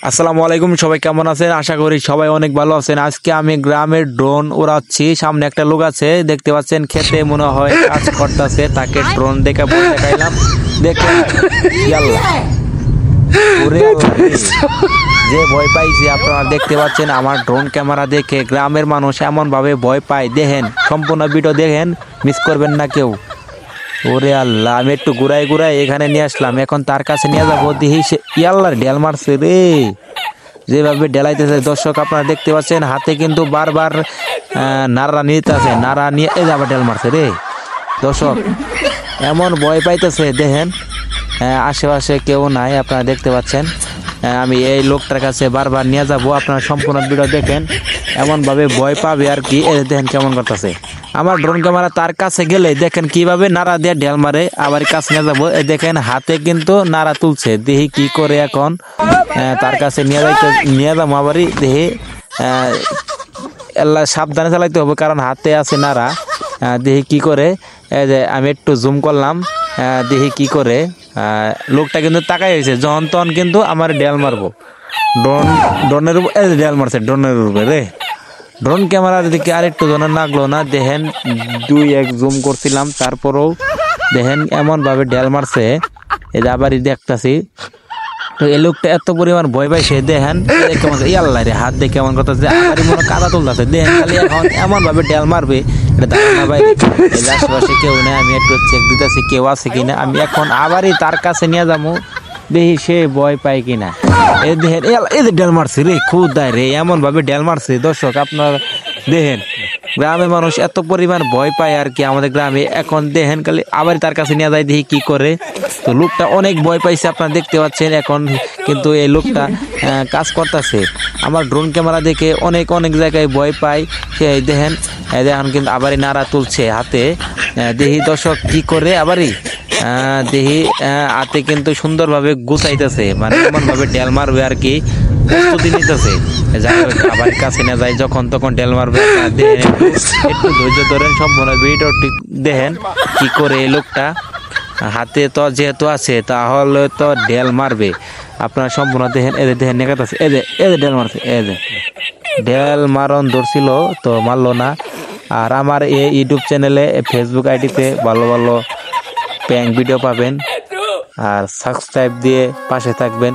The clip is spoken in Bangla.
আসসালামু আলাইকুম, সবাই কেমন আছেন? আশা করি সবাই অনেক ভালো আছেন। আজকে আমি গ্রামের ড্রোন উড়াচ্ছি। সামনে একটা লোক আছে, দেখতে পাচ্ছেন, খেতে মনে হয় কাজ করতেছে। তাকে ড্রোন দেখে দেখাইলাম। দেখেন যে ভয় পাইছে, আপনারা দেখতে পাচ্ছেন আমার ড্রোন ক্যামেরা দেখে গ্রামের মানুষ এমন ভাবে ভয় পায়। দেখেন, সম্পূর্ণ ভিডিও দেখেন, মিস করবেন না কেউ। ওরে আল্লাহ, আমি একটু ঘুরাই এখানে নিয়ে আসলাম। এখন তার কাছে নিয়ে যাবো। দেখি সে ইয়াল্লার ডেল মারছে রে, যেভাবে ডেলাইতেছে। দর্শক আপনারা দেখতে পাচ্ছেন, হাতে কিন্তু বারবার নাড়া নিতে আছে, নাড়া নিয়ে এই আবার ডেল মারছে রে। দর্শক এমন ভয় পাইতেছে, দেখেন আশেপাশে কেউ নাই, আপনারা দেখতে পাচ্ছেন। আমি এই লোকটার কাছে বারবার নিয়ে যাবো। আপনারা সম্পূর্ণ ভিডিও দেখেন, এমনভাবে ভয় পাবে আর কি। দেখেন কেমন করতেছে। আমার ড্রোন ক্যামেরা তার কাছে গেলে দেখেন কিভাবে নাড়া দিয়ে ঢেল মারে। আবার কাছে নিয়ে যাবো, দেখেন হাতে কিন্তু নাড়া তুলছে। দেখি কি করে এখন তার কাছে নিয়ে যাবো। আবারই দেখি এল্লা সাবধানে চালাইতে হবে, কারণ হাতে আছে নাড়া। দেখি কি করে। যে আমি একটু জুম করলাম, দেখি কি করে। লোকটা কিন্তু তাকাই হয়েছে, যখন তখন কিন্তু আমার ডেল মারবো। ড্রোনের উপর ডেল মারছে, ড্রোনের উপরে রে। ড্রোন ক্যামেরার দিকে আরেকটু জনের লাগলো না। দেখেন 2x জুম করছিলাম, তারপরেও দেখেন এমন ভাবে ডেল মারছে। এই যে আবারই দেখতেছি। তো এই লোকটা এত পরিমাণ ভয় পাইছে, দেখেন কেমন আল্লাহ রে, হাত দিয়ে কেমন করতেছে, আবারই মনে কাদা তুলতেছে। দেখেন খালি এখন এমন ভাবে ডেল মারবে, এটা ধারণা ভাই। আশেপাশে কেউ নেই, আমি একটু চেক দিতেছি কেউ আছে কিনা। আমি এখন আবারই তার কাছে নিয়ে যাবো, দেখি সে ভয় পায় কিনা। এই দেখেন এই যে ডেল মারছে রে, খুদায় রে, এমন ভাবে ডেল মারছে। দর্শক আপনার দেখেন, গ্রামের মানুষ এত পরিমাণ ভয় পায় আর কি আমাদের গ্রামে। এখন দেখেন খালি আবার তার কাছে নিয়ে যায়, দেখি কি করে। তো লোকটা অনেক ভয় পাইছে, আপনারা দেখতে পাচ্ছেন। এখন কিন্তু এই লোকটা কাজ করতেছে। আমার ড্রোন ক্যামেরা দেখে অনেক জায়গায় ভয় পায় সে। দেখেন এখন কিন্তু আবারই নাড়া তুলছে হাতে। দেখি দর্শক কি করে। আবারই দেখি হাতে কিন্তু সুন্দরভাবে গুছাইতেছে, মানে এমন ভাবে ডেল মারবে আর কি, প্রস্তুতি নিতেছে। যাই হোক, আবার কাছে না যায়, যখন তখন ডেল মারবে। দেখেন একটু ধৈর্য ধরেন, সম্পূর্ণ ভিডিওটি দেখেন কি করে। এই লোকটা হাতে তো যেহেতু আছে, তাহলে তো ডেল মারবে। আপনারা সম্পূর্ণ দেখেন। এদের দেখেন নেকাতেছে, এদের ডেল মারছে। ডেল মারন ধরছিল তো মারলো না। আর আমার এই ইউটিউব চ্যানেলে, ফেসবুক আইডিতে ভালো প্র্যাঙ্ক ভিডিও পাবেন। আর সাবস্ক্রাইব দিয়ে পাশে থাকবেন।